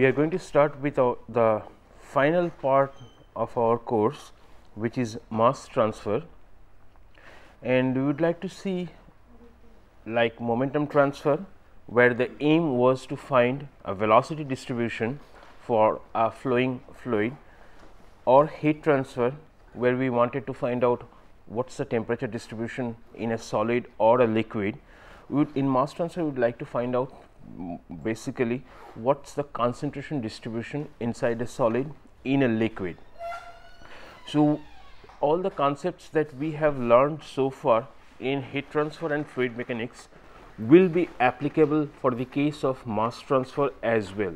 we are going to start with the final part of our course, which is mass transfer, and we would like to see like momentum transfer, where the aim was to find a velocity distribution for a flowing fluid, or heat transfer, where we wanted to find out what's the temperature distribution in a solid or a liquid. In mass transfer, we would like to find out basically what's the concentration distribution inside a solid in a liquid. So all the concepts that we have learned so far in heat transfer and fluid mechanics will be applicable for the case of mass transfer as well.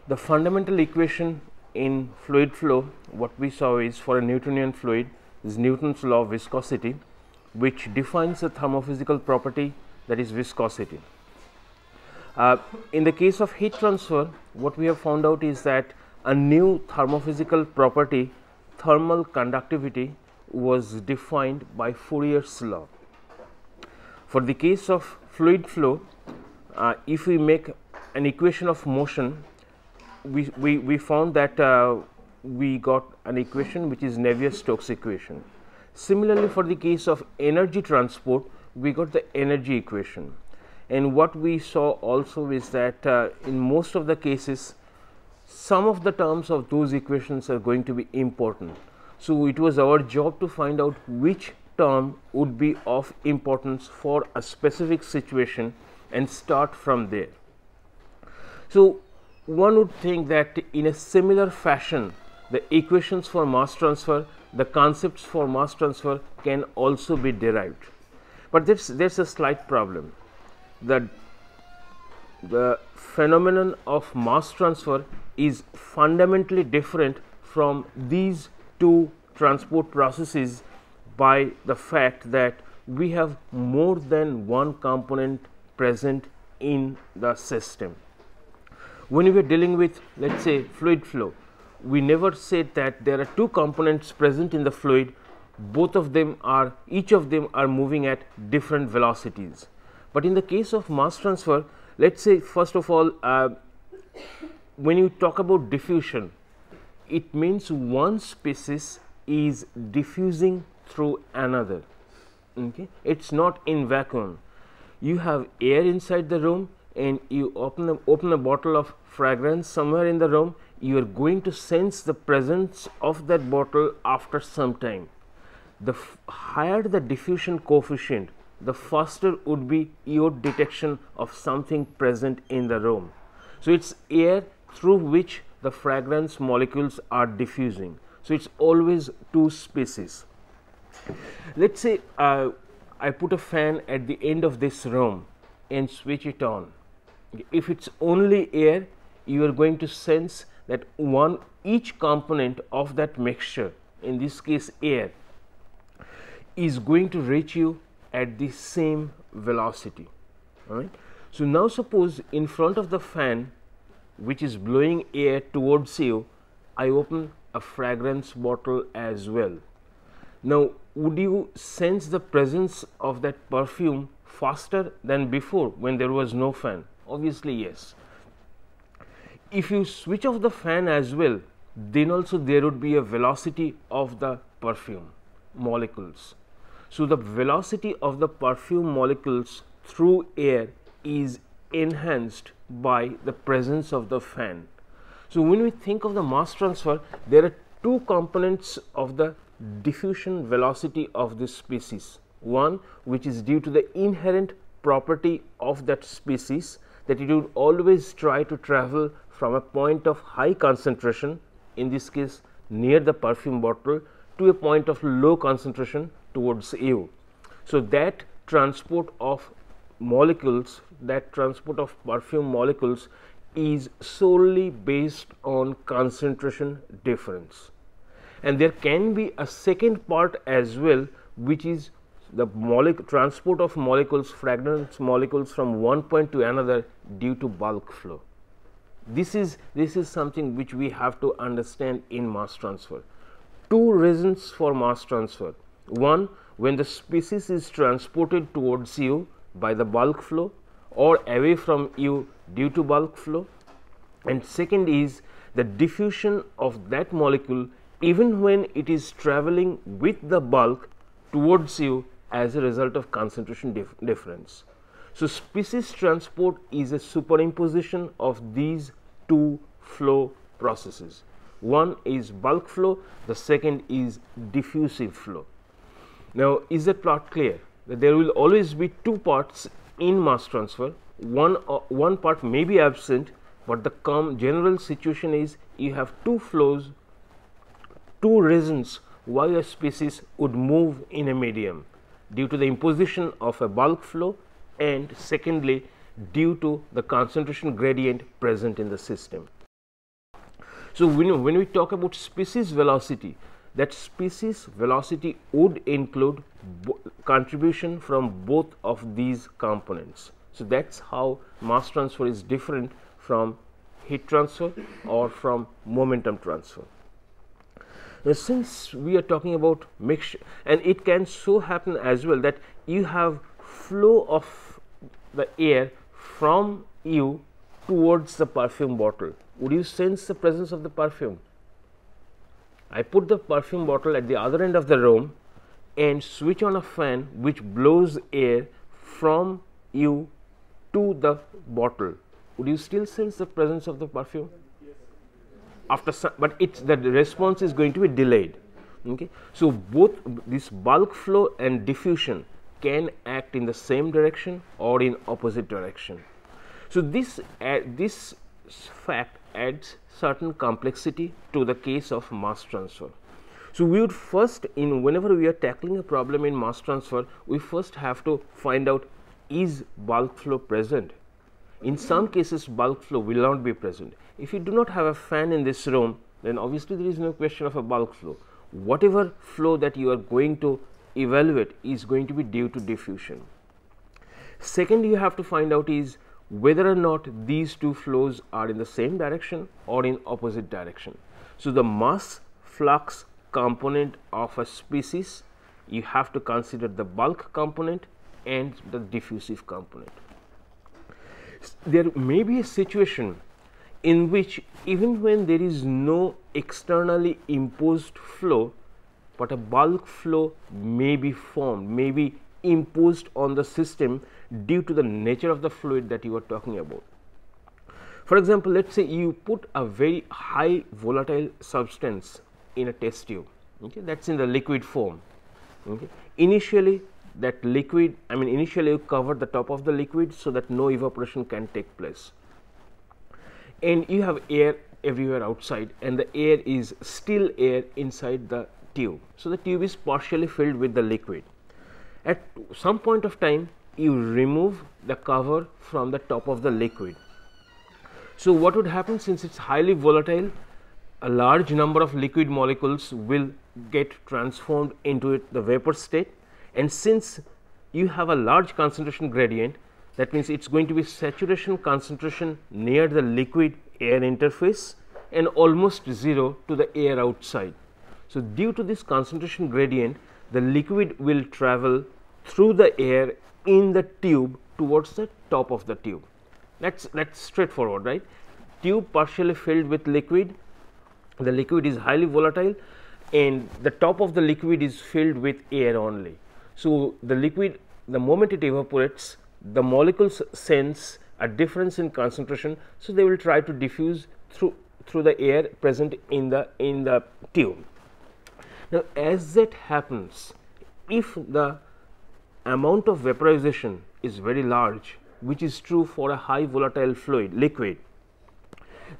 The fundamental equation in fluid flow, what we saw is, for a Newtonian fluid, is Newton's law of viscosity, which defines the thermophysical property, that is viscosity. In the case of heat transfer, what we have found out is that a new thermophysical property, thermal conductivity, was defined by Fourier's law. For the case of fluid flow, if we make an equation of motion, we found that we got an equation which is Navier-Stokes equation. Similarly, for the case of energy transport, we got the energy equation. And what we saw also is that in most of the cases, some of the terms of those equations are going to be important. So it was our job to find out which term would be of importance for a specific situation and start from there. So one would think that in a similar fashion, the equations for mass transfer, the concepts for mass transfer can also be derived. But there's a slight problem. The phenomenon of mass transfer is fundamentally different from these two transport processes by the fact that we have more than one component present in the system. When we are dealing with, let's say, fluid flow, we never said that there are two components present in the fluid, each of them are moving at different velocities. But in the case of mass transfer, let's say, first of all, when you talk about diffusion, it means one species is diffusing through another. Okay? It's not in vacuum. You have air inside the room and you open a bottle of fragrance somewhere in the room, you are going to sense the presence of that bottle after some time. The higher the diffusion coefficient, the faster would be your detection of something present in the room. So it's air through which the fragrance molecules are diffusing. So it's always two species. Let's say I put a fan at the end of this room and switch it on. If it's only air, you are going to sense that each component of that mixture, in this case air, is going to reach you at the same velocity. All right. So now suppose in front of the fan, which is blowing air towards you, I open a fragrance bottle as well. Now, would you sense the presence of that perfume faster than before when there was no fan? Obviously, yes. If you switch off the fan as well, then also there would be a velocity of the perfume molecules. So the velocity of the perfume molecules through air is enhanced by the presence of the fan. So when we think of the mass transfer, there are two components of the diffusion velocity of this species. One, which is due to the inherent property of that species, that it would always try to travel from a point of high concentration, in this case near the perfume bottle, to a point of low concentration towards you. So that transport of molecules, that transport of perfume molecules is solely based on concentration difference. And there can be a second part as well, which is the transport of molecules, fragrance molecules, from one point to another due to bulk flow. This is something which we have to understand in mass transfer. Two reasons for mass transfer. One, when the species is transported towards you by the bulk flow or away from you due to bulk flow, and second is the diffusion of that molecule even when it is traveling with the bulk towards you as a result of concentration difference. So, species transport is a superimposition of these two flow processes. One is bulk flow, the second is diffusive flow. Now, is that plot clear? That there will always be two parts in mass transfer. One part may be absent, but the general situation is you have two flows, two reasons why a species would move in a medium, due to the imposition of a bulk flow, and secondly due to the concentration gradient present in the system. So, when we talk about species velocity, that species velocity would include contribution from both of these components. So, that is how mass transfer is different from heat transfer or from momentum transfer. Now, since we are talking about mixture, and it can so happen as well that you have flow of the air from you towards the perfume bottle. Would you sense the presence of the perfume? I put the perfume bottle at the other end of the room and switch on a fan which blows air from you to the bottle. Would you still sense the presence of the perfume? After some, but it's the response is going to be delayed. Okay, so both this bulk flow and diffusion can act in the same direction or in opposite direction. So this fact adds certain complexity to the case of mass transfer. So we would first, whenever we are tackling a problem in mass transfer, we first have to find out, is bulk flow present? In some cases bulk flow will not be present. If you do not have a fan in this room, then obviously there is no question of a bulk flow. Whatever flow that you are going to evaluate is going to be due to diffusion. Second, you have to find out is whether or not these two flows are in the same direction or in opposite direction. So, the mass flux component of a species, you have to consider the bulk component and the diffusive component. There may be a situation in which even when there is no externally imposed flow, but a bulk flow may be formed, may be imposed on the system due to the nature of the fluid that you are talking about. For example, let us say you put a very high volatile substance in a test tube, okay, that is in the liquid form. Okay. Initially that liquid, initially you cover the top of the liquid so that no evaporation can take place, and you have air everywhere outside and the air is still air inside the tube. So, the tube is partially filled with the liquid. At some point of time you remove the cover from the top of the liquid. So, what would happen, since it is highly volatile, a large number of liquid molecules will get transformed into the vapor state, and since you have a large concentration gradient, that means it is going to be saturation concentration near the liquid air interface and almost 0 to the air outside. So, due to this concentration gradient, the liquid will travel through the air in the tube towards the top of the tube. That's straightforward, right? Tube partially filled with liquid, the liquid is highly volatile and the top of the liquid is filled with air only. So, the liquid, the moment it evaporates, the molecules sense a difference in concentration, so they will try to diffuse through the air present in the tube. Now, as that happens, if the amount of vaporization is very large, which is true for a high volatile fluid liquid,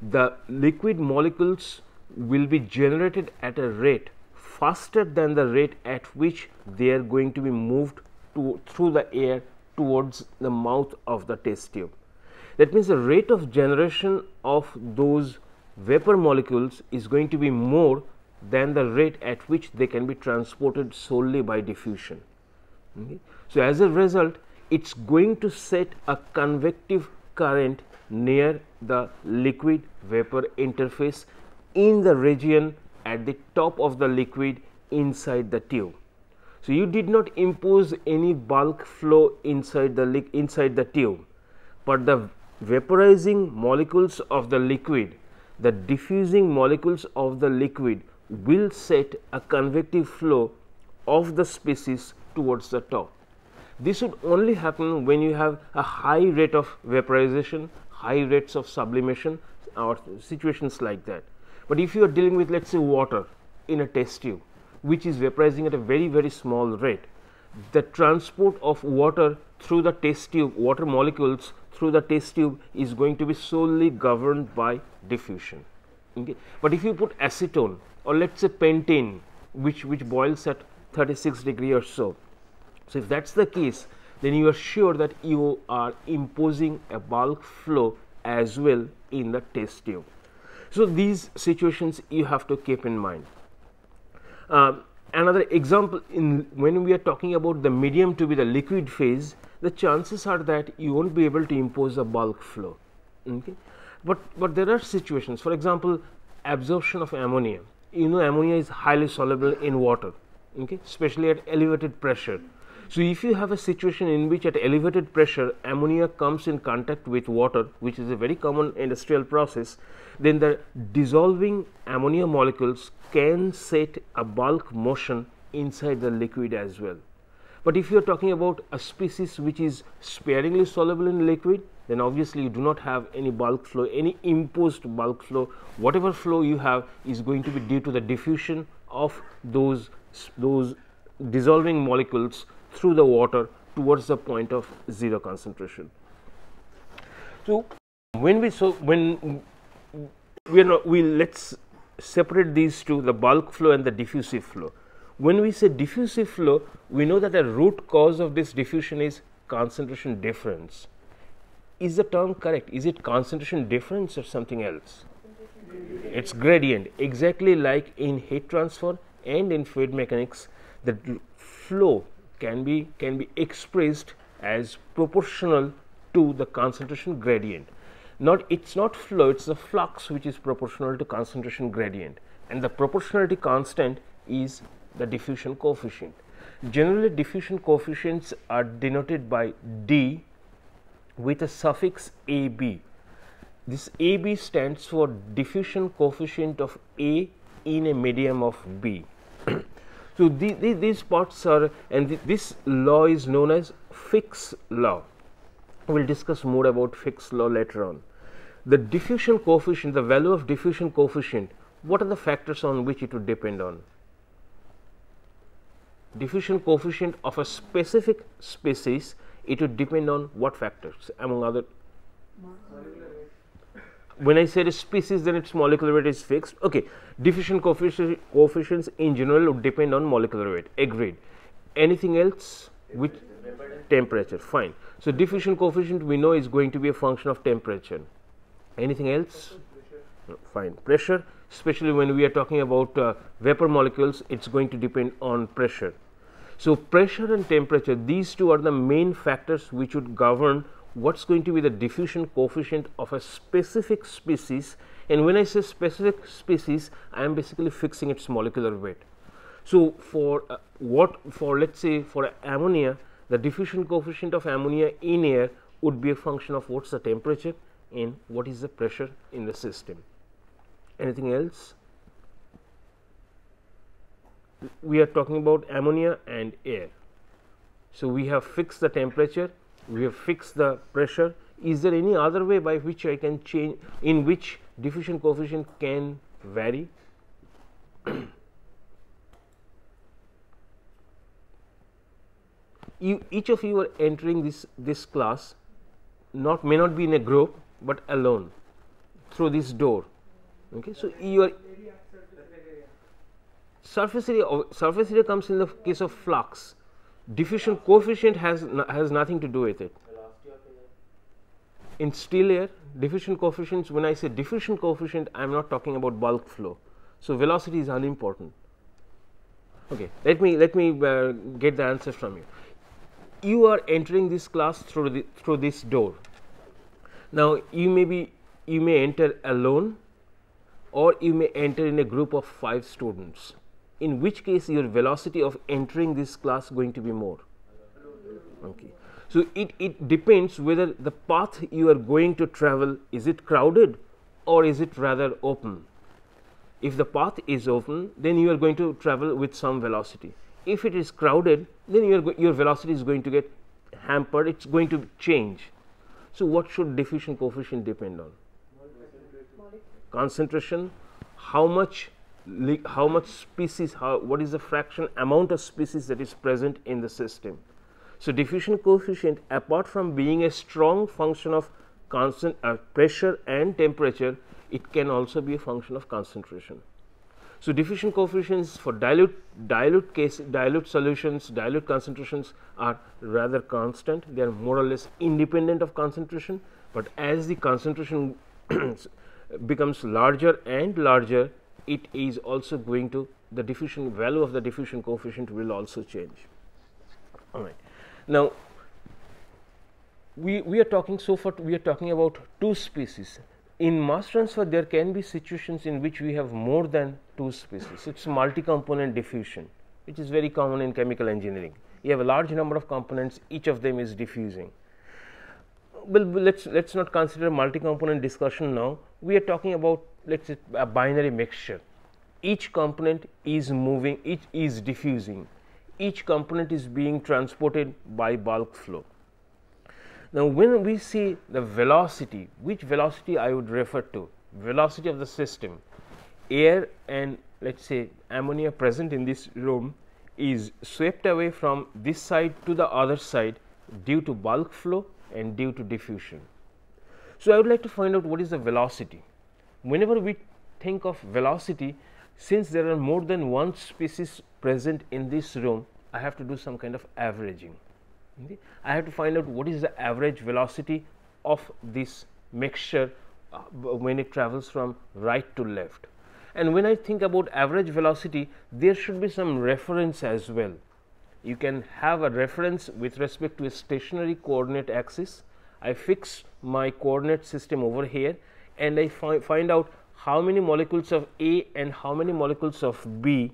the liquid molecules will be generated at a rate faster than the rate at which they are going to be moved through the air towards the mouth of the test tube. That means the rate of generation of those vapor molecules is going to be more than the rate at which they can be transported solely by diffusion. Okay. So, as a result, it is going to set a convective current near the liquid vapor interface in the region at the top of the liquid inside the tube. So, you did not impose any bulk flow inside the tube, but the vaporizing molecules of the liquid, the diffusing molecules of the liquid will set a convective flow of the species towards the top. This would only happen when you have a high rate of vaporization, high rates of sublimation or situations like that. But if you are dealing with, let us say, water in a test tube which is vaporizing at a very small rate, the transport of water through the test tube, water molecules through the test tube is going to be solely governed by diffusion. Okay. But if you put acetone or let us say pentane which boils at 36 degree or so, so if that is the case, then you are sure that you are imposing a bulk flow as well in the test tube. So these situations you have to keep in mind. Another example, when we are talking about the medium to be the liquid phase, the chances are that you won't be able to impose a bulk flow. Okay. But there are situations, for example, absorption of ammonia. You know, ammonia is highly soluble in water, okay, especially at elevated pressure. So if you have a situation in which at elevated pressure ammonia comes in contact with water, which is a very common industrial process, then the dissolving ammonia molecules can set a bulk motion inside the liquid as well. But if you are talking about a species which is sparingly soluble in liquid, then obviously you do not have any bulk flow, any imposed bulk flow. Whatever flow you have is going to be due to the diffusion of those dissolving molecules through the water towards the point of zero concentration. So when let's separate these two, the bulk flow and the diffusive flow. When we say diffusive flow, we know that the root cause of this diffusion is concentration difference. Is the term correct? Is it concentration difference or something else? It's gradient, exactly like in heat transfer and in fluid mechanics. The flow can be expressed as proportional to the concentration gradient. It's not flow, it's the flux which is proportional to concentration gradient, and the proportionality constant is the diffusion coefficient. Generally, diffusion coefficients are denoted by D with a suffix AB. This AB stands for diffusion coefficient of A in a medium of B. So these parts are, and this law is known as Fick's law. We will discuss more about Fick's law later on. The diffusion coefficient, the value of diffusion coefficient, what are the factors on which it would depend on? Diffusion coefficient of a specific species, it would depend on what factors, among other? When I said a species, then its molecular weight is fixed. Okay, diffusion coefficients in general would depend on molecular weight. Agreed. Anything else? Which? Temperature. Fine. So diffusion coefficient we know is going to be a function of temperature. Anything else? No, fine. Pressure, especially when we are talking about vapor molecules, it's going to depend on pressure. So pressure and temperature, these two are the main factors which would govern what's going to be the diffusion coefficient of a specific species. And when I say specific species, I am basically fixing its molecular weight. So for let's say for ammonia, the diffusion coefficient of ammonia in air would be a function of what's the temperature and what is the pressure in the system. Anything else? We are talking about ammonia and air. So we have fixed the temperature, we have fixed the pressure. Is there any other way by which I can change, in which diffusion coefficient can vary? Each of you are entering this class, may not be in a group, but alone through this door. Okay, so you are surface area comes in the case of flux. Diffusion coefficient has nothing to do with it. In still air, diffusion coefficients, when I say diffusion coefficient, I am not talking about bulk flow. So velocity is unimportant. Okay, let me get the answer from you. You are entering this class through this door. Now you may enter alone, or you may enter in a group of 5 students. In which case your velocity of entering this class going to be more? Okay. So, it depends whether the path you are going to travel, is it crowded or is it rather open. If the path is open, then you are going to travel with some velocity. If it is crowded, then your velocity is going to get hampered, it is going to change. So, what should diffusion coefficient depend on? Concentration, how much species, what is the fraction amount of species that is present in the system. So, diffusion coefficient, apart from being a strong function of constant pressure and temperature, it can also be a function of concentration. So, diffusion coefficients for dilute solutions, dilute concentrations are rather constant, they are more or less independent of concentration, but as the concentration becomes larger and larger, it is also going to, the diffusion value of the diffusion coefficient will also change. All right. Now, we are talking, so far we are talking about two species. In mass transfer, there can be situations in which we have more than two species. It is multi-component diffusion, which is very common in chemical engineering. You have a large number of components, each of them is diffusing. Well, let's not consider multi-component discussion now. We are talking about, let's say, a binary mixture. Each component is moving, each is diffusing. Each component is being transported by bulk flow. Now, when we see the velocity, which velocity I would refer to? Velocity of the system. Air and, let us say, ammonia present in this room is swept away from this side to the other side due to bulk flow and due to diffusion. So, I would like to find out what is the velocity. Whenever we think of velocity, since there are more than one species present in this room, I have to do some kind of averaging. Okay. I have to find out what is the average velocity of this mixture when it travels from right to left. And when I think about average velocity, there should be some reference as well. You can have a reference with respect to a stationary coordinate axis. I fix my coordinate system over here and I find out how many molecules of A and how many molecules of B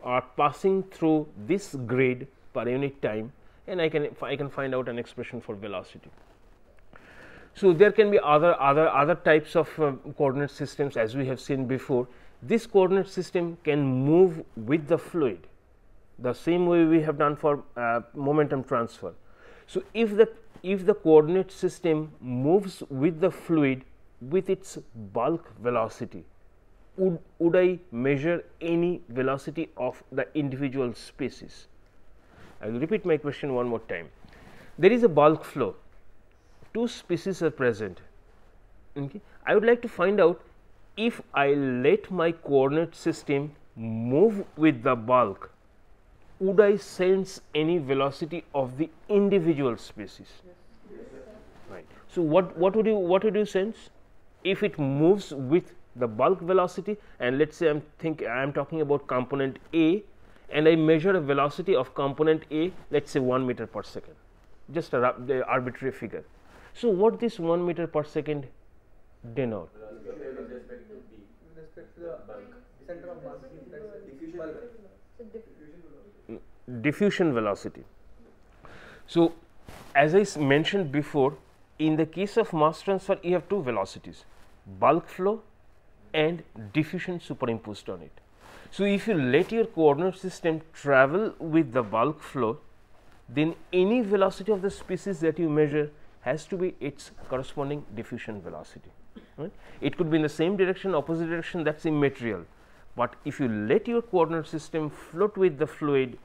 are passing through this grid per unit time, and I can find out an expression for velocity. So, there can be other types of coordinate systems, as we have seen before. This coordinate system can move with the fluid, the same way we have done for momentum transfer. So, if the coordinate system moves with the fluid with its bulk velocity, would I measure any velocity of the individual species? I will repeat my question one more time. There is a bulk flow, two species are present. Okay. I would like to find out, if I let my coordinate system move with the bulk, would I sense any velocity of the individual species? Yes. Right. So, what would you sense if it moves with the bulk velocity, and let us say I am talking about component A, and I measure a velocity of component A, let us say 1 meter per second, just the arbitrary figure. So, what this 1 meter per second denote? Diffusion velocity. So, as I mentioned before, in the case of mass transfer, you have two velocities, bulk flow and diffusion superimposed on it. So, if you let your coordinate system travel with the bulk flow, then any velocity of the species that you measure has to be its corresponding diffusion velocity. Right? It could be in the same direction, opposite direction, that is immaterial, but if you let your coordinate system float with the fluid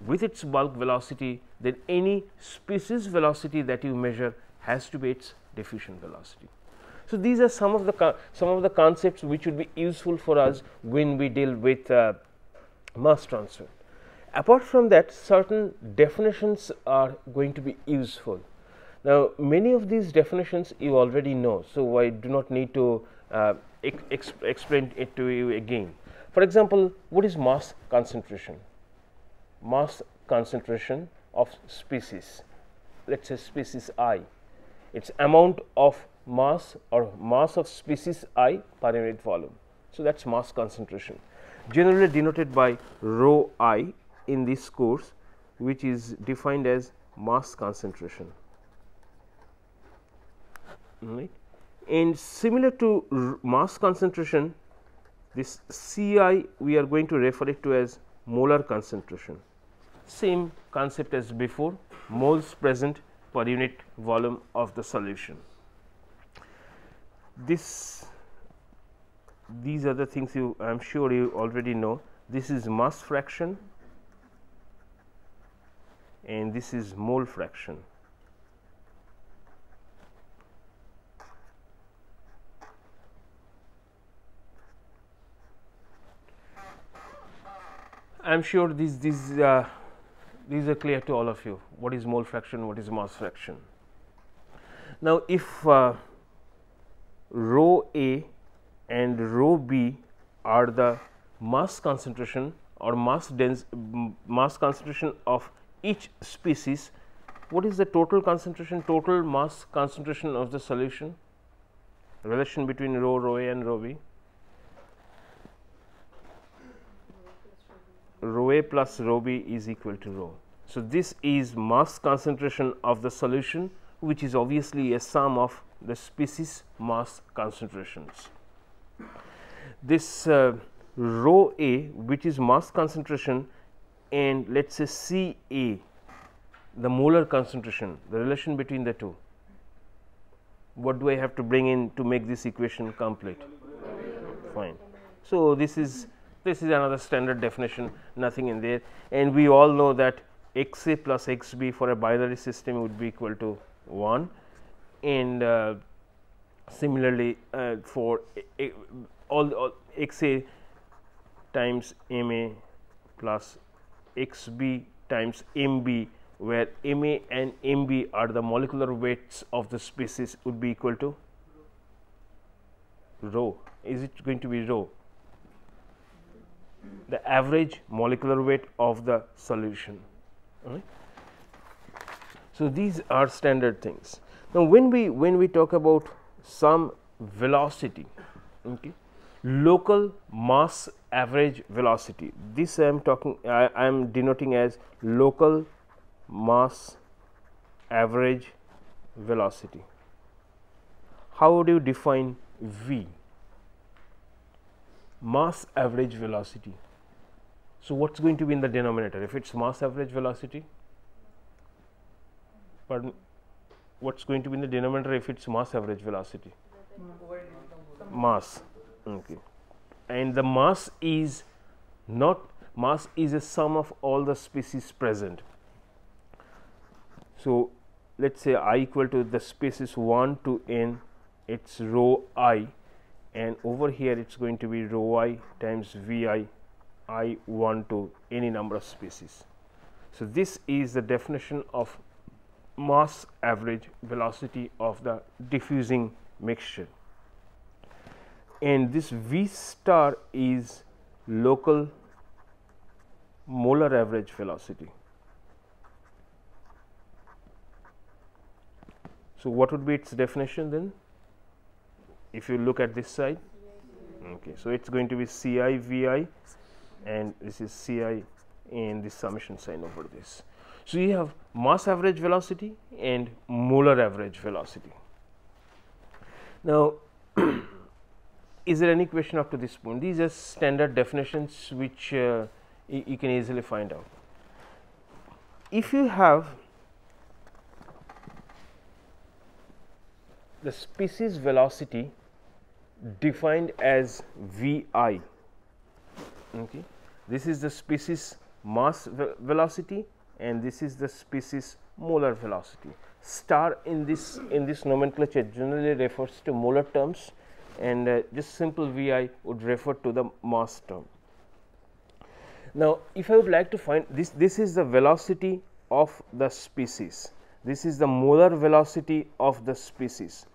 with its bulk velocity, then any species velocity that you measure has to be its diffusion velocity. So, these are some of the concepts which would be useful for us when we deal with mass transfer. Apart from that, certain definitions are going to be useful. Now, many of these definitions you already know, so I do not need to explain it to you again. For example, what is mass concentration? Mass concentration of species, let us say species I, its amount of mass or mass of species I per unit volume. So, that is mass concentration, generally denoted by rho I in this course, which is defined as mass concentration, right. And similar to mass concentration, this Ci we are going to refer it to as molar concentration. Same concept as before, moles present per unit volume of the solution. These are the things I am sure you already know. This is mass fraction and this is mole fraction. I am sure these are clear to all of you. What is mole fraction? What is mass fraction? Now, if rho A and rho B are the mass concentration or mass concentration of each species, what is the total concentration, total mass concentration of the solution? Relation between rho A and rho B. Rho A plus rho B is equal to rho. So, this is mass concentration of the solution, which is obviously a sum of the species mass concentrations. This rho A, which is mass concentration, and let us say C A, the molar concentration, the relation between the two. What do I have to bring in to make this equation complete? Fine. So, this is another standard definition, nothing in there, and we all know that x A plus x B for a binary system would be equal to 1, and similarly for all x A times m A plus x B times m B, where m A and m B are the molecular weights of the species, would be equal to rho. Is it going to be rho? The average molecular weight of the solution. Right. So, these are standard things. Now, when we talk about some velocity, okay, local mass average velocity, this I am denoting as local mass average velocity. How would you define V? Mass average velocity. So, what is going to be in the denominator if it is mass average velocity? Pardon, what is going to be in the denominator if it is mass average velocity? Mass. Okay. And the mass is not, mass is a sum of all the species present. So, let us say I equal to the species 1 to n, it is rho I, and over here it is going to be rho I times V I 1 to any number of species. So, this is the definition of mass average velocity of the diffusing mixture, and this V star is local molar average velocity. So, what would be its definition then? If you look at this side, okay, so it is going to be C I V I, and this is C I and the summation sign over this. So, you have mass average velocity and molar average velocity. Now, is there any question up to this point? These are standard definitions which you can easily find out. If you have the species velocity defined as V I, okay, this is the species mass velocity and this is the species molar velocity. Star in this nomenclature generally refers to molar terms, and just simple V I would refer to the mass term. Now, if I would like to find this is the velocity of the species, this is the molar velocity of the species.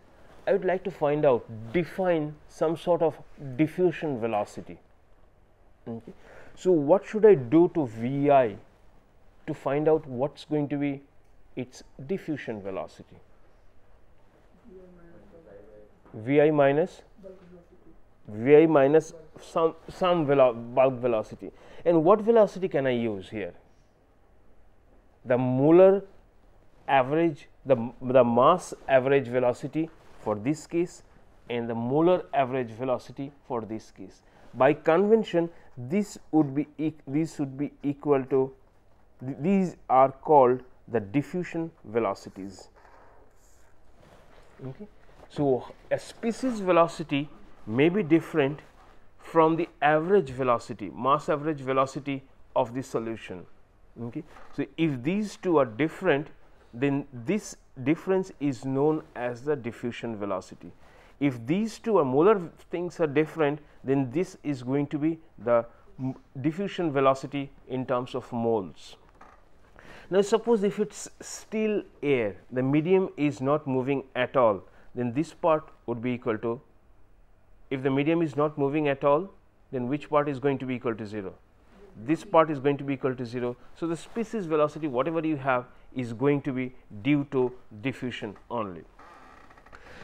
I would like to define some sort of diffusion velocity. Okay. So, what should I do to V I to find out what is going to be its diffusion velocity? V I minus some bulk velocity. And what velocity can I use here? The molar average, the mass average velocity for this case and the molar average velocity for this case. By convention, this would be equal to, these are called the diffusion velocities. Okay. So, a species velocity may be different from the average velocity, mass average velocity of the solution. Okay. So, if these two are different, then this difference is known as the diffusion velocity. If these two are molar things are different, then this is going to be the diffusion velocity in terms of moles. Now, suppose if it is still air, the medium is not moving at all, then this part would be equal to, if the medium is not moving at all, then which part is going to be equal to 0? This part is going to be equal to 0. So, the species velocity whatever you have is going to be due to diffusion only.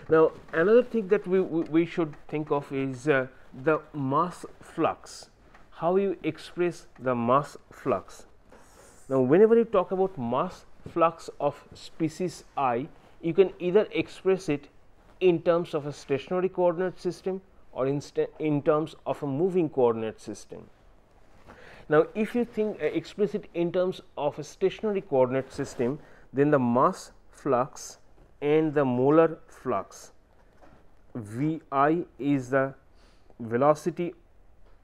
Now, another thing that we should think of is the mass flux, how you express the mass flux. Now, whenever you talk about mass flux of species I, you can either express it in terms of a stationary coordinate system or in terms of a moving coordinate system. Now, if you think express it in terms of a stationary coordinate system, then the mass flux and the molar flux, V I is the velocity,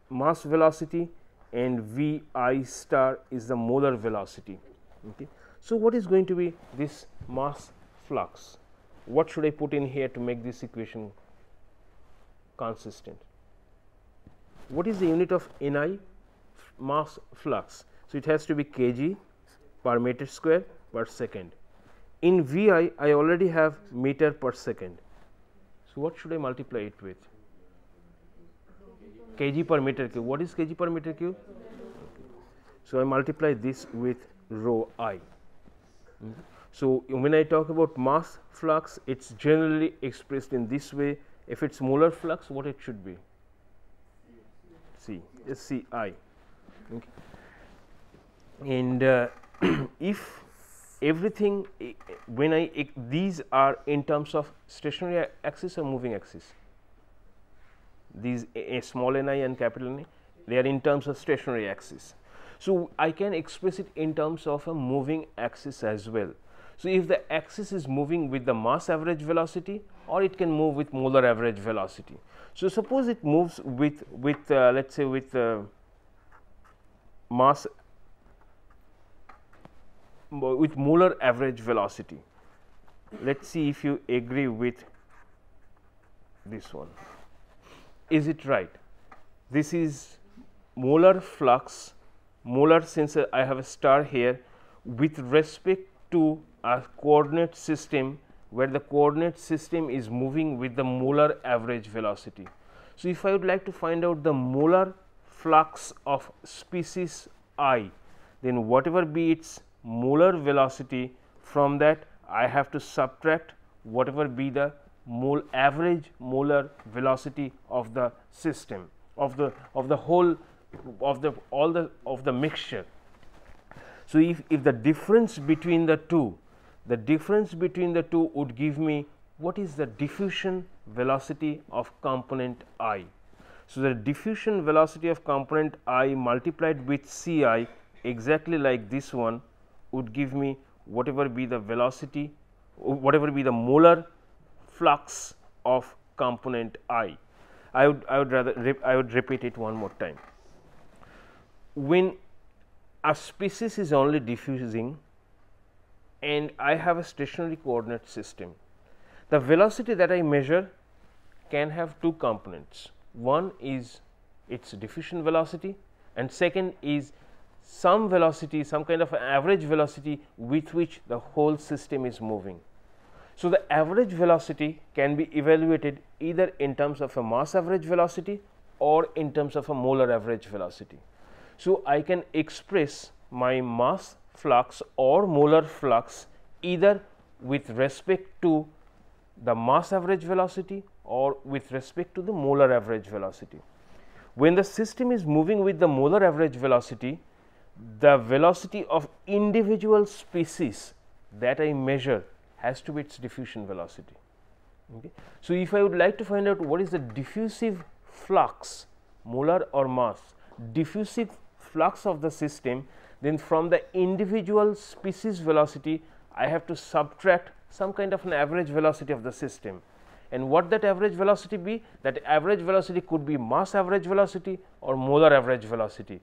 mass velocity, and V I star is the molar velocity. Okay. So, what is going to be this mass flux? What should I put in here to make this equation consistent? What is the unit of Ni? Mass flux. So, it has to be kg per meter square per second. In V I, I already have meter per second. So, what should I multiply it with? Kg per meter cube. What is kg per meter cube? So, I multiply this with rho I. So, when I talk about mass flux, it is generally expressed in this way. If it is molar flux, what it should be? C, Sci. Okay. And if everything, when these are in terms of stationary axis or moving axis, these small n I and capital N I, they are in terms of stationary axis. So, I can express it in terms of a moving axis as well. So, if the axis is moving with the mass average velocity, or it can move with molar average velocity. So, suppose it moves with let us say with mass with molar average velocity. Let us see if you agree with this one. Is it right? This is molar flux, molar, since I have a star here, with respect to a coordinate system where the coordinate system is moving with the molar average velocity. So, if I would like to find out the molar flux of species I, then whatever be its molar velocity, from that I have to subtract whatever be the average molar velocity of the system, of the whole of the mixture. So, if the difference between the two, would give me what is the diffusion velocity of component I. So, the diffusion velocity of component I multiplied with C I, exactly like this one, would give me whatever be the velocity, whatever be the molar flux of component I. I would repeat it one more time. When a species is only diffusing and I have a stationary coordinate system, the velocity that I measure can have two components. One is its diffusion velocity, and second is some velocity, some kind of an average velocity with which the whole system is moving. So, the average velocity can be evaluated either in terms of a mass average velocity or in terms of a molar average velocity. So, I can express my mass flux or molar flux either with respect to the mass average velocity or with respect to the molar average velocity. When the system is moving with the molar average velocity, the velocity of individual species that I measure has to be its diffusion velocity. Okay. So, if I would like to find out what is the diffusive flux, molar or mass, diffusive flux of the system, then from the individual species velocity I have to subtract some kind of an average velocity of the system. And what that average velocity be? That average velocity could be mass average velocity or molar average velocity.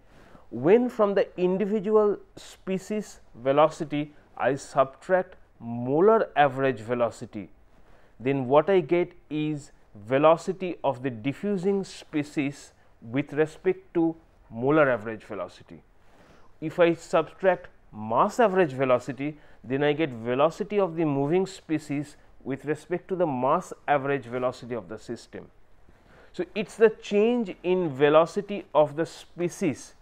When from the individual species velocity I subtract molar average velocity, then what I get is velocity of the diffusing species with respect to molar average velocity. If I subtract mass average velocity, then I get velocity of the moving species with respect to the mass average velocity of the system. So, it is the change in velocity of the species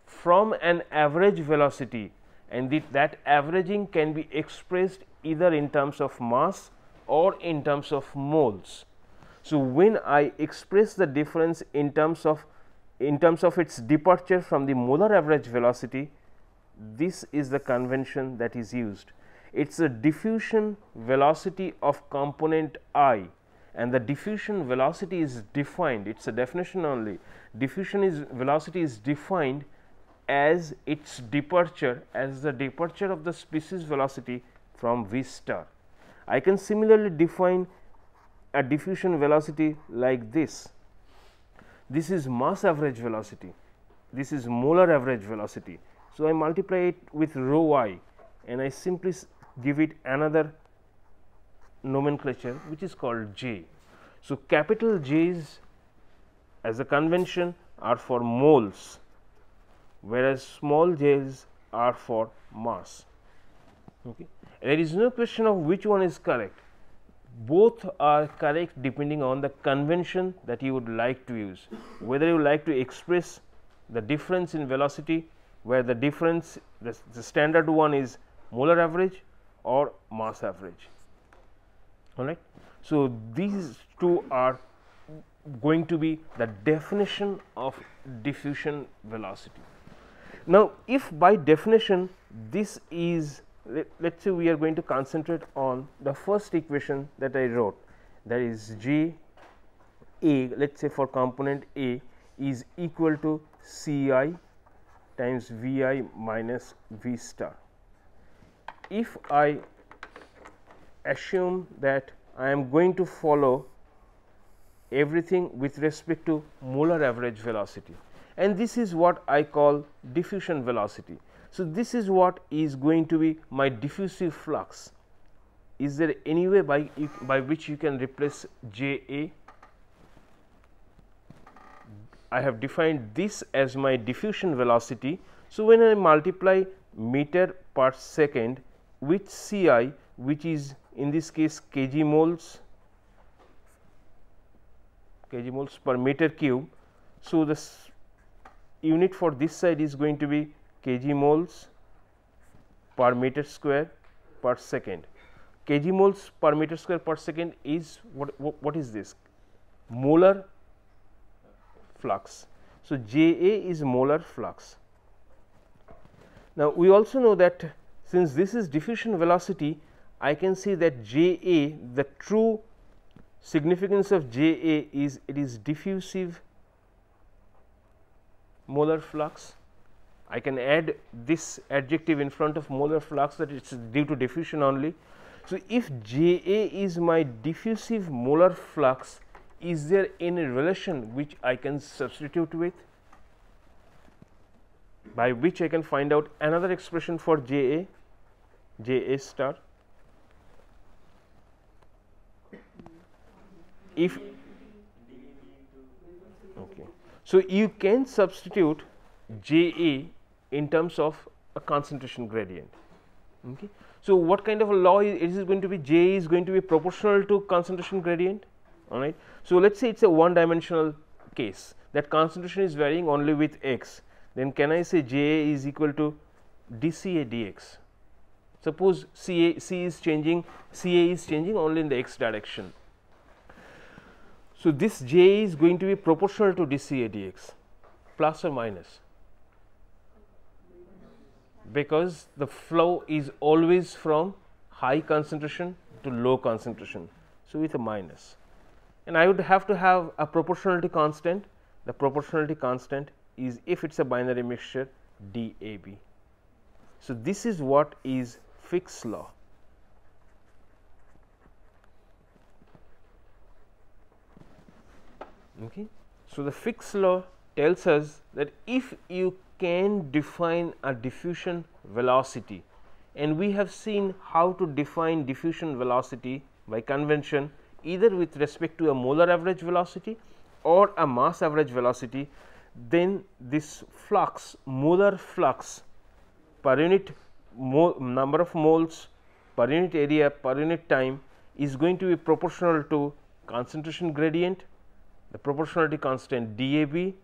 from an average velocity, and that averaging can be expressed either in terms of mass or in terms of moles. So, when I express the difference in terms of its departure from the molar average velocity, this is the convention that is used. It is a diffusion velocity of component I, and the diffusion velocity is defined, it is a definition only. Diffusion velocity is defined as its departure, as the departure of the species velocity from V star. I can similarly define a diffusion velocity like this. This is mass average velocity, this is molar average velocity. So, I multiply it with rho I and I simply give it another nomenclature which is called J. So, capital J's as a convention are for moles, whereas small j's are for mass. Okay. There is no question of which one is correct, both are correct depending on the convention that you would like to use, whether you like to express the difference in velocity where the difference, the standard one is molar average or mass average. All right. So, these two are going to be the definition of diffusion velocity. Now, if by definition this is, let us say we are going to concentrate on the first equation that I wrote, that is J A, let us say for component A is equal to C I times V I minus V star. If I assume that I am going to follow everything with respect to molar average velocity, and this is what I call diffusion velocity. So, this is what is going to be my diffusive flux. Is there any way by which you can replace J A? I have defined this as my diffusion velocity. So, when I multiply meter per second with C I, which is in this case kg moles per meter cube. So, the unit for this side is going to be kg moles per meter square per second. Kg moles per meter square per second is what is this? Molar flux. So, J A is molar flux. Now, we also know that since this is diffusion velocity, I can see that J A, the true significance of J A is it is diffusive molar flux. I can add this adjective in front of molar flux, that it is due to diffusion only. So, if J A is my diffusive molar flux, is there any relation which I can substitute with, by which I can find out another expression for J A star? If okay. So, you can substitute J A in terms of a concentration gradient. Okay. So, what kind of a law is going to be? J is going to be proportional to concentration gradient. All right. So, let us say it is a one dimensional case, that concentration is varying only with x, then can I say J A is equal to dCA dx. Suppose C is changing only in the x direction. So, this J is going to be proportional to dCA dx, plus or minus. because the flow is always from high concentration to low concentration. So, with a minus, and I would have to have a proportionality constant. The proportionality constant is, if it is a binary mixture, dAB. So, this is what is Fick's law. Okay. So, the Fick's law tells us that if you can define a diffusion velocity, and we have seen how to define diffusion velocity by convention, either with respect to a molar average velocity or a mass average velocity, then this flux, molar flux per unit number of moles per unit area per unit time is going to be proportional to concentration gradient, the proportionality constant dAB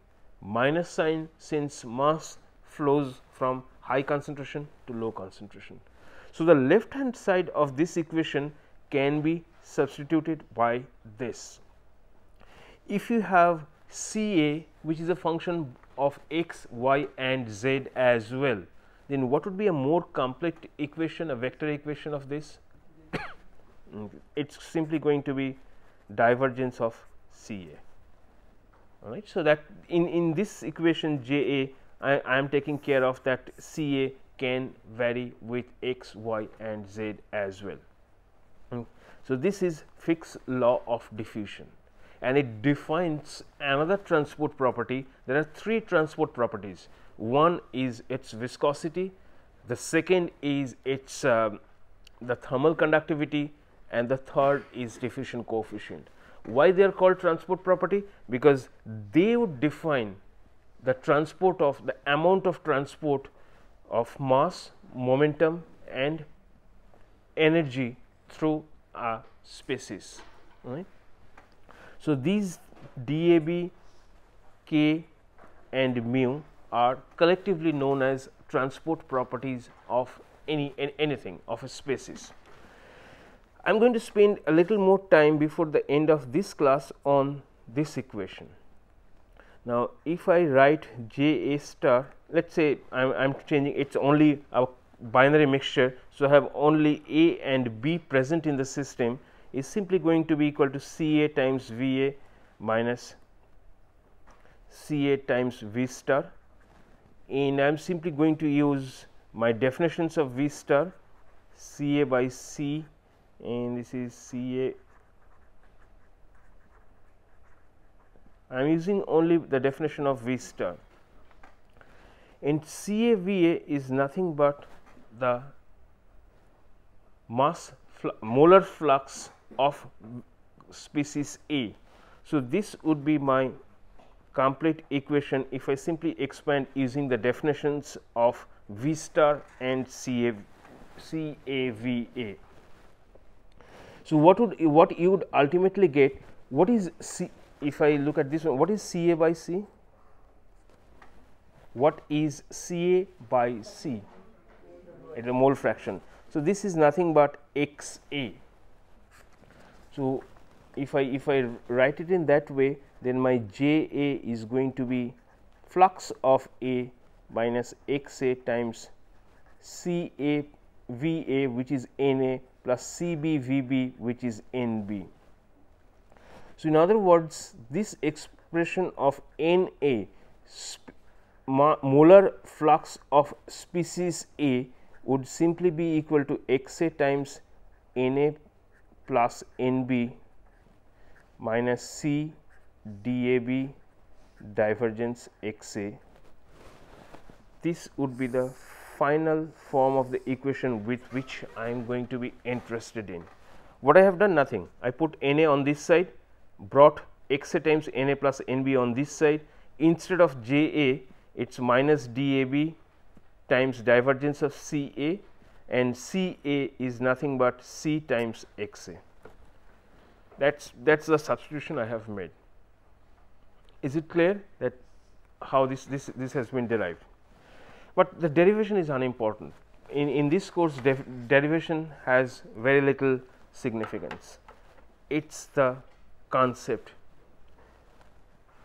minus sign, since mass flows from high concentration to low concentration. So, the left hand side of this equation can be substituted by this. If you have CA, which is a function of x, y and z as well, then what would be a more complete equation, a vector equation of this? It is simply going to be divergence of CA. All right. So, that in this equation J A, I am taking care of that CA can vary with x, y and z as well. So, this is Fick's law of diffusion, and it defines another transport property. There are three transport properties. One is its viscosity, the second is its the thermal conductivity, and the third is diffusion coefficient. Why they are called transport property? Because they would define the transport of the amount of transport of mass, momentum and energy through a species, right. So, these dAB, K and mu are collectively known as transport properties of anything of a species. I am going to spend a little more time before the end of this class on this equation. Now, if I write J A star, let us say I am changing, it is only a binary mixture. So, I have only A and B present in the system, is simply going to be equal to C A times V A minus C A times V star, and I am simply going to use my definitions of V star, C A by C, and this is C A. I am using only the definition of V star, and C A V A is nothing but the mass molar flux of species A. So, this would be my complete equation if I simply expand using the definitions of V star and C A V A. So, what you would ultimately get, what is C? If I look at this one, what is C A by C? What is C A by C? It is a mole fraction. So, this is nothing but X A. So, if I write it in that way, then my J A is going to be flux of A minus X A times C A V A, which is N A, plus C B V B, which is N B. So, in other words, this expression of N A, molar flux of species A, would simply be equal to X A times N A plus N B minus C D A B divergence X A. This would be the final form of the equation with which I am going to be interested in. What I have done? Nothing. I put N A on this side, brought X A times N A plus N B on this side. Instead of J A, it is minus D A B times divergence of C A, and C A is nothing but C times X A. That's the substitution I have made. Is it clear that how this has been derived? But the derivation is unimportant. In this course, derivation has very little significance. It is the concept.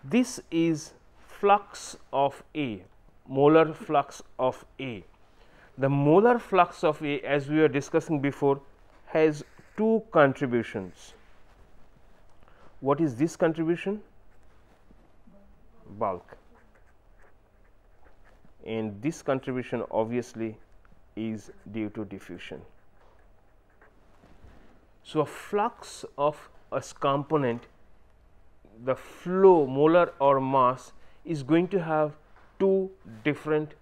This is flux of A, molar flux of A. The molar flux of A, as we were discussing before, has two contributions. What is this contribution? Bulk. And this contribution obviously is due to diffusion. So, a flux of a component, the flow, molar or mass, is going to have two different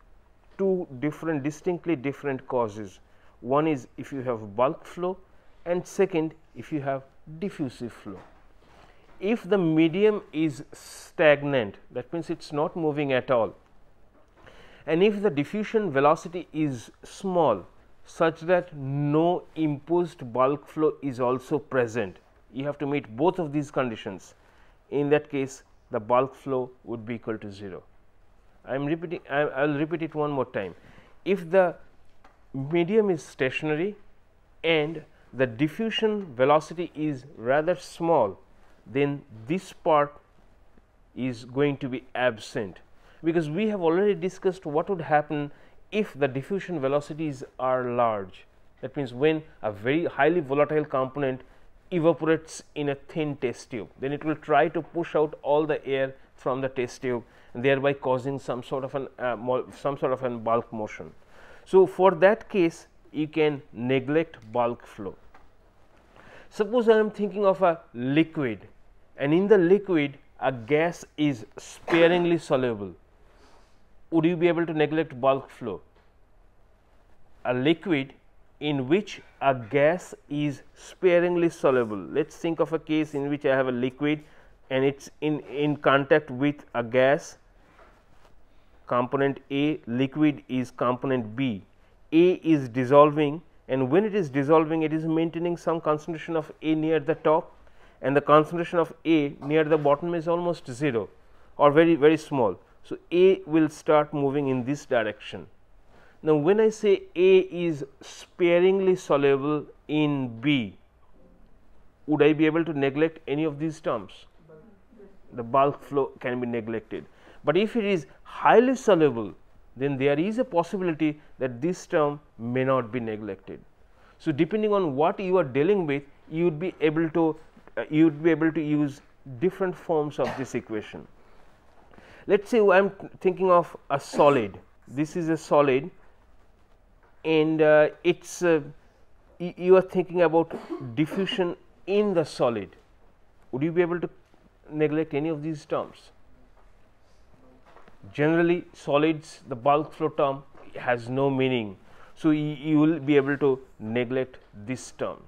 distinctly different causes. One is if you have bulk flow, and second if you have diffusive flow. If the medium is stagnant, that means it is not moving at all, and if the diffusion velocity is small such that no imposed bulk flow is also present, you have to meet both of these conditions. In that case, the bulk flow would be equal to 0. I am repeating, I will repeat it one more time. If the medium is stationary and the diffusion velocity is rather small, then this part is going to be absent, because we have already discussed what would happen if the diffusion velocities are large. That means, when a very highly volatile component evaporates in a thin test tube, then it will try to push out all the air from the test tube, and thereby causing some sort of an bulk motion. So, for that case you can neglect bulk flow. Suppose I am thinking of a liquid, and in the liquid a gas is sparingly soluble. Would you be able to neglect bulk flow? A liquid in which a gas is sparingly soluble. Let us think of a case in which I have a liquid and it is in contact with a gas, component A, liquid is component B. A is dissolving, and when it is dissolving, it is maintaining some concentration of A near the top, and the concentration of A near the bottom is almost 0 or very small. So, A will start moving in this direction. Now, when I say A is sparingly soluble in B, would I be able to neglect any of these terms? The bulk flow can be neglected, but if it is highly soluble, then there is a possibility that this term may not be neglected. So, depending on what you are dealing with, you would be able to use different forms of this equation. Let us say I am thinking of a solid. This is a solid, and it's you are thinking about diffusion in the solid. Would you be able to neglect any of these terms? Generally, solids, the bulk flow term has no meaning. So, you will be able to neglect this term.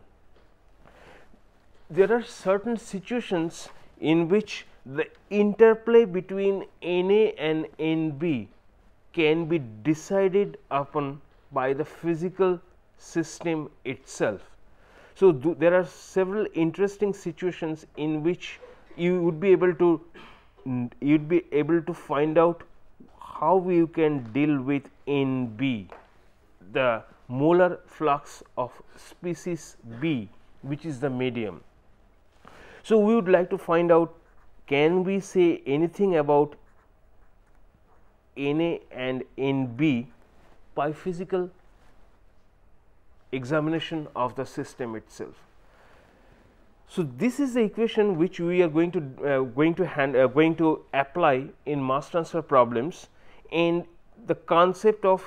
There are certain situations in which the interplay between Na and Nb can be decided upon by the physical system itself. So, there are several interesting situations in which you would be able to find out how you can deal with Nb, the molar flux of species B, which is the medium. So, we would like to find out, can we say anything about Na and Nb by physical examination of the system itself. So, this is the equation which we are going to apply in mass transfer problems, and the concept of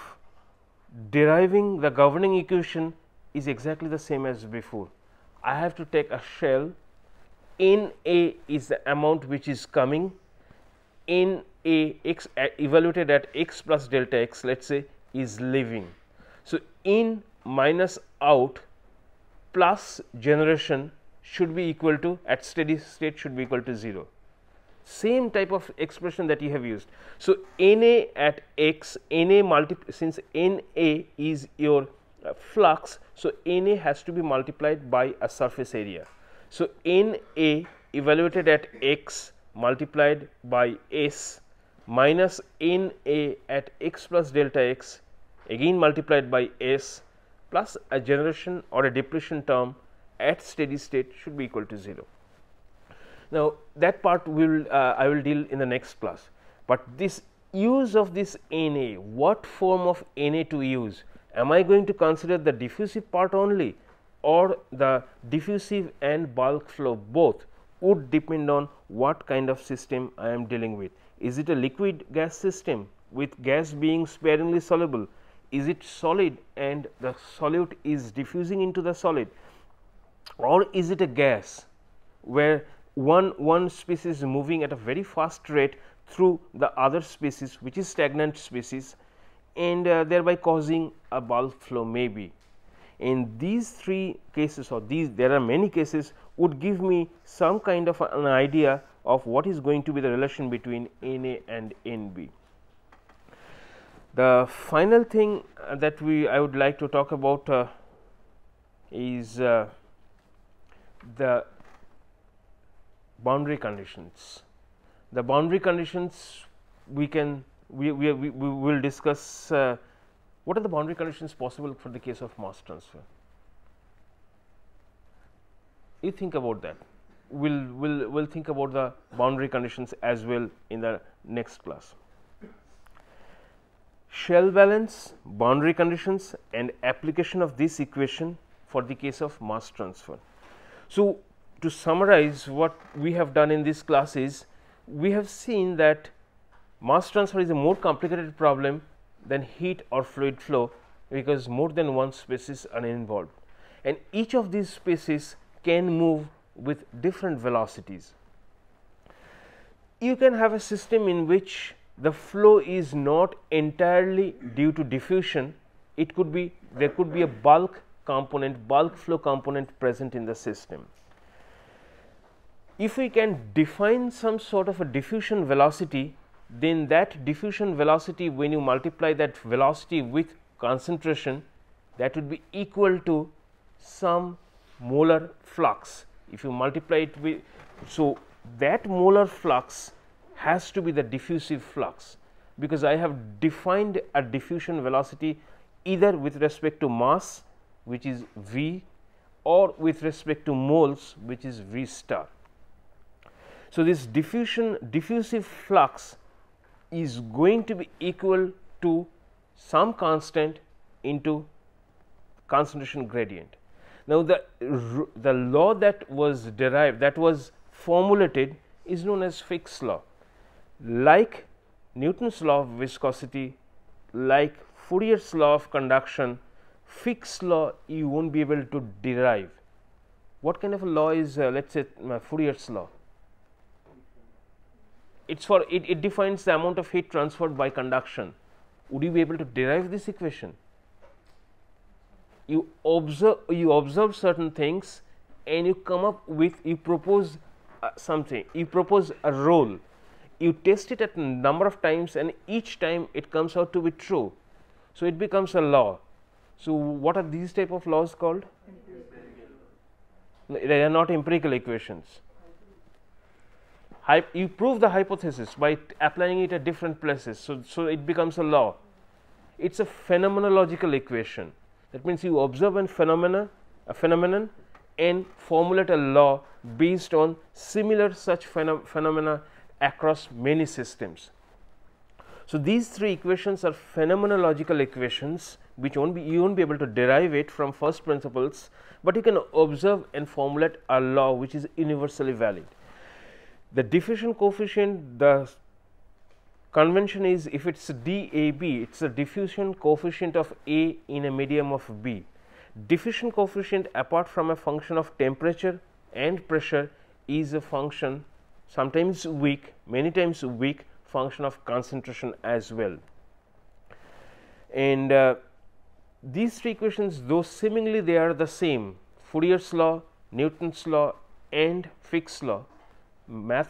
deriving the governing equation is exactly the same as before. I have to take a shell. N A is the amount which is coming, N A x evaluated at x plus delta x, let us say, is leaving. So, in minus out plus generation should be equal to, at steady state, should be equal to 0. Same type of expression that you have used. So, Na at x, since Na is your flux, so Na has to be multiplied by a surface area. So, Na evaluated at x multiplied by S minus Na at x plus delta x again multiplied by S plus a generation or a depletion term at steady state should be equal to 0. Now, that part I will deal in the next class, but this use of this Na, what form of Na to use, Am I going to consider the diffusive part only, or the diffusive and bulk flow both, would depend on what kind of system I am dealing with. Is it a liquid gas system with gas being sparingly soluble? Is it solid and the solute is diffusing into the solid, or is it a gas where one species is moving at a very fast rate through the other species which is stagnant species, and thereby causing a bulk flow maybe. In these three cases, or there are many cases, would give me some kind of an idea of what is going to be the relation between Na and Nb. The final thing that I would like to talk about is the boundary conditions. The boundary conditions we will discuss. What are the boundary conditions possible for the case of mass transfer? You think about that. We'll think about the boundary conditions as well in the next class. Shell balance, boundary conditions, and application of this equation for the case of mass transfer. So, to summarize, what we have done in this class is, we have seen that mass transfer is a more complicated problem than heat or fluid flow, because more than one species are involved, and each of these species can move with different velocities. You can have a system in which the flow is not entirely due to diffusion. It could be, there could be a bulk component, bulk flow component present in the system. If we can define some sort of a diffusion velocity, then that diffusion velocity, when you multiply that velocity with concentration, that would be equal to some molar flux. If you multiply it with, so that molar flux has to be the diffusive flux, because I have defined a diffusion velocity either with respect to mass, which is V, or with respect to moles, which is V star. So, this diffusive flux is going to be equal to some constant into concentration gradient. Now, the law that was derived, that was formulated, is known as Fick's law. Like Newton's law of viscosity, like Fourier's law of conduction, Fick's law you won't be able to derive. What kind of a law is let us say Fourier's law? It defines the amount of heat transferred by conduction. Would you be able to derive this equation? You observe certain things and you come up with, you propose something, you propose a role, you test it at a number of times, and each time it comes out to be true. So, it becomes a law. So, what are these type of laws called? They are not empirical equations. You prove the hypothesis by applying it at different places. So, it becomes a law. It is a phenomenological equation. That means, you observe a phenomenon and formulate a law based on similar such phenomena across many systems. So, these three equations are phenomenological equations, which you won't be able to derive it from first principles, but you can observe and formulate a law which is universally valid. The diffusion coefficient, the convention is, if it is DAB, it is a diffusion coefficient of A in a medium of B. Diffusion coefficient, apart from a function of temperature and pressure, is a function, sometimes weak, many times weak, function of concentration as well. And these three equations, though seemingly they are the same, Fourier's law, Newton's law, and Fick's law,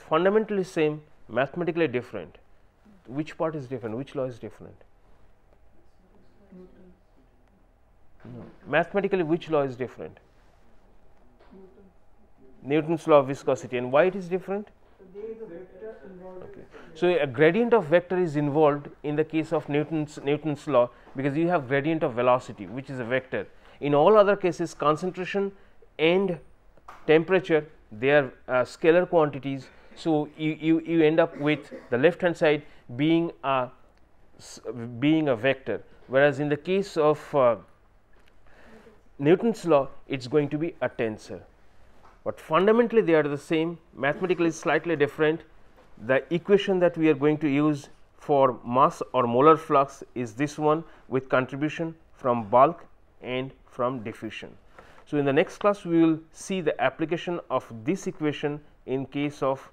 fundamentally same, mathematically different. Which part is different? Which law is different? No. Mathematically, which law is different? Newton's law of viscosity. And why it is different? Okay. So, a gradient of vector is involved in the case of Newton's law, because you have gradient of velocity, which is a vector. In all other cases, concentration and temperature, they are scalar quantities. So, you end up with the left hand side being a being a vector, whereas in the case of Newton's law it is going to be a tensor, but fundamentally they are the same, mathematically slightly different. The equation that we are going to use for mass or molar flux is this one, with contribution from bulk and from diffusion. So, in the next class we will see the application of this equation in case of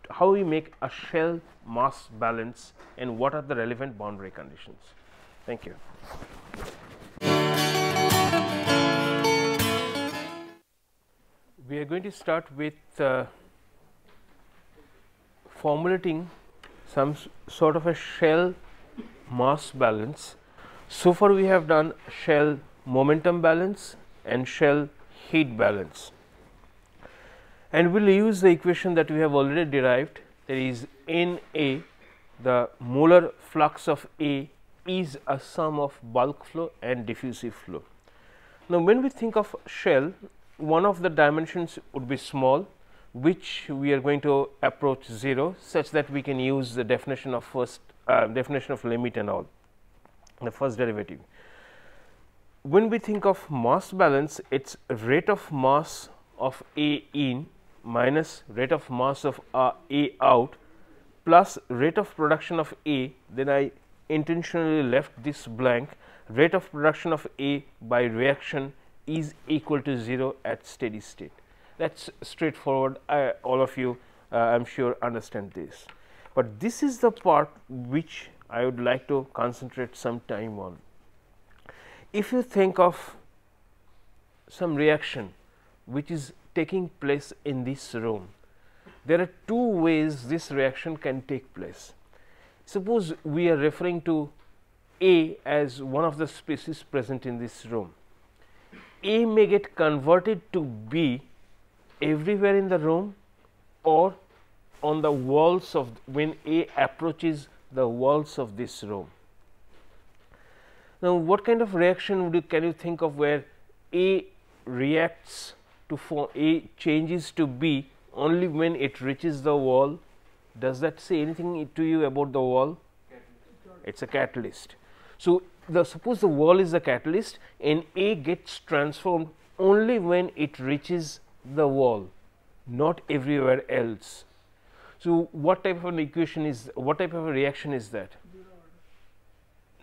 how we make a shell mass balance and what are the relevant boundary conditions. Thank you. We are going to start with formulating some sort of a shell mass balance. So far we have done shell momentum balance and shell heat balance, and we will use the equation that we have already derived, that is NA, the molar flux of A is a sum of bulk flow and diffusive flow. Now, when we think of shell, one of the dimensions would be small, which we are going to approach 0, such that we can use the definition of definition of limit and all, the first derivative. When we think of mass balance, it is rate of mass of A in minus rate of mass of A out plus rate of production of A, then I intentionally left this blank, rate of production of A by reaction is equal to 0 at steady state. That is straightforward, all of you I am sure understand this, but this is the part which I would like to concentrate some time on. If you think of some reaction which is taking place in this room, there are two ways this reaction can take place. Suppose we are referring to A as one of the species present in this room. A may get converted to B everywhere in the room or on the walls of, when A approaches the walls of this room. Now, what kind of reaction can you think of where A reacts to form, A changes to B only when it reaches the wall? Does that say anything to you about the wall? It is a catalyst. So, suppose the wall is the catalyst and A gets transformed only when it reaches the wall, not everywhere else. So, what type of an equation is, what type of a reaction is that?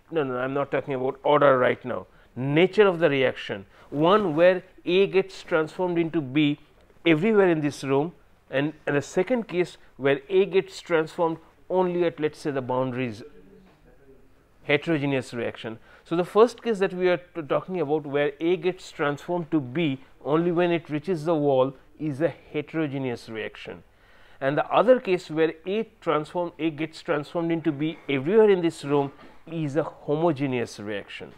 No, I am not talking about order right now. Nature of the reaction, one where A gets transformed into B everywhere in this room, and the second case where A gets transformed only at, let us say, the boundaries, heterogeneous reaction. So, the first case that we are talking about where A gets transformed to B only when it reaches the wall is a heterogeneous reaction, and the other case where A gets transformed into B everywhere in this room is a homogeneous reaction.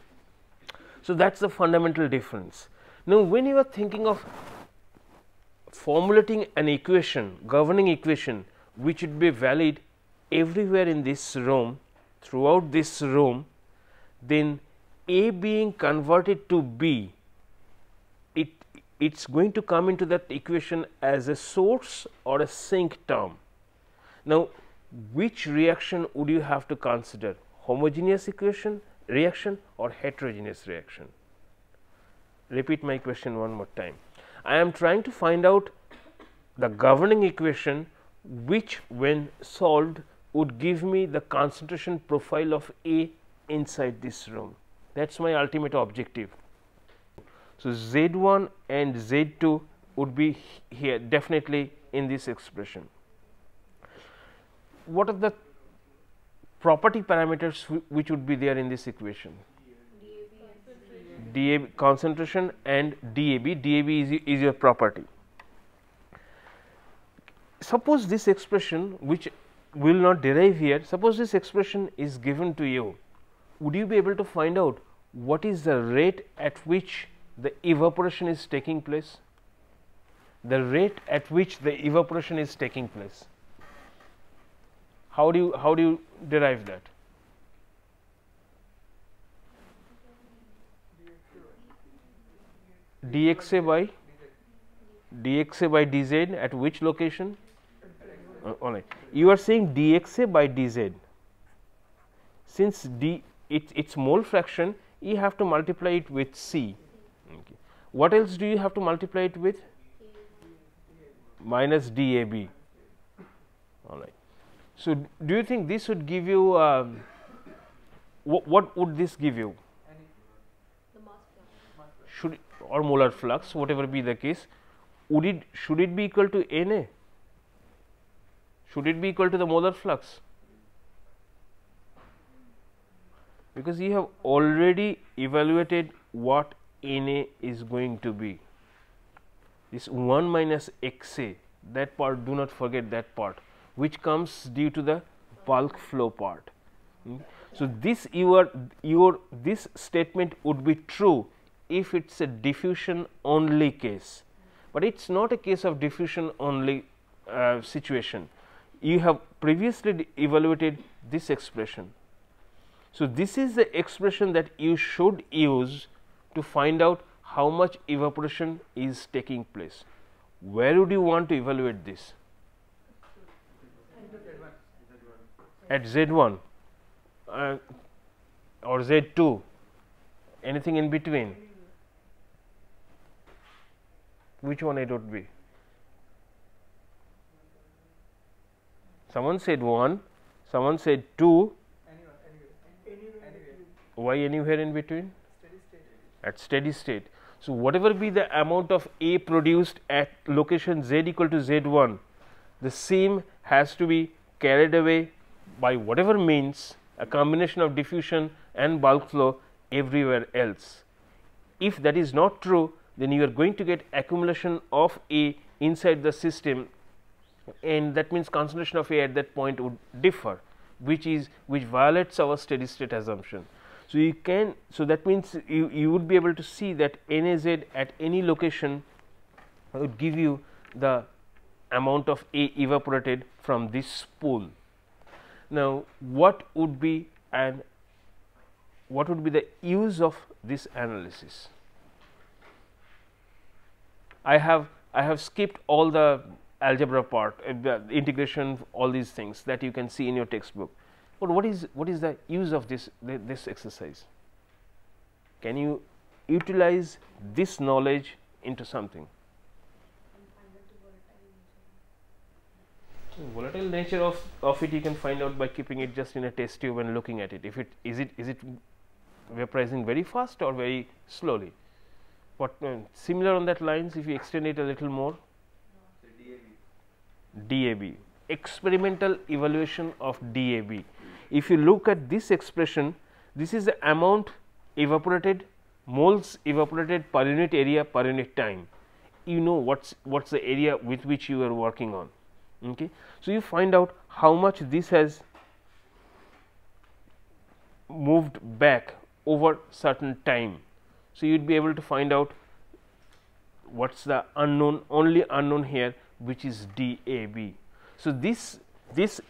So, that is the fundamental difference. Now, when you are thinking of formulating an equation, governing equation, which would be valid everywhere in this room, throughout this room, then A being converted to B, it is going to come into that equation as a source or a sink term. Now, which reaction would you have to consider? Homogeneous reaction or heterogeneous reaction? Repeat my question one more time. I am trying to find out the governing equation which, when solved, would give me the concentration profile of A inside this room. That is my ultimate objective. So, Z1 and Z2 would be here definitely in this expression. What are the property parameters which would be there in this equation? DAB concentration and DAB. DAB is your property. Suppose this expression, which will not derive here, suppose this expression is given to you, would you be able to find out what is the rate at which the evaporation is taking place? The rate at which the evaporation is taking place. How do you derive that? dxa by dz at which location? All right. You are saying dxa by dz. since d its mole fraction, you have to multiply it with C. Okay. What else do you have to multiply it with? Minus DAB. All right. So, do you think this would give you what would this give you? Should or molar flux, whatever be the case, should it be equal to Na? Should it be equal to the molar flux? Because you have already evaluated what Na is going to be. This 1 minus Xa, that part, do not forget that part, which comes due to the bulk flow part. So, this this statement would be true if it is a diffusion only case, but it is not a case of diffusion only situation. You have previously evaluated this expression. So, this is the expression that you should use to find out how much evaporation is taking place. Where would you want to evaluate this? At Z1 or Z2, anything in between? Which one it would be? Someone said 1, someone said 2. Why anywhere in between? At steady state. So, whatever be the amount of A produced at location Z equal to Z1, the same has to be carried away by whatever means, a combination of diffusion and bulk flow everywhere else. If that is not true, then you are going to get accumulation of A inside the system, and that means concentration of A at that point would differ, which violates our steady state assumption. So, you can, so that means you would be able to see that NAZ at any location would give you the amount of A evaporated from this pool. Now, what would be the use of this analysis? I have skipped all the algebra part, the integration, all these things that you can see in your textbook. But what is the use of this exercise? Can you utilize this knowledge into something? Volatile nature of it you can find out by keeping it just in a test tube and looking at it. If it is vaporizing very fast or very slowly. But similar on that lines, if you extend it a little more, DAB, experimental evaluation of DAB. If you look at this expression, this is the amount evaporated, moles evaporated per unit area per unit time. You know what's the area with which you are working on. Okay. So, you find out how much this has moved back over certain time. So, you would be able to find out what is the unknown, only unknown here, which is DAB. So, this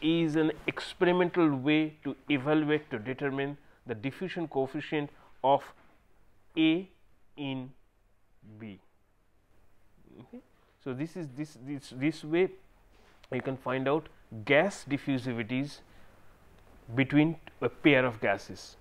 is an experimental way to evaluate, to determine the diffusion coefficient of A in B. Okay. So, this way you can find out gas diffusivities between a pair of gases.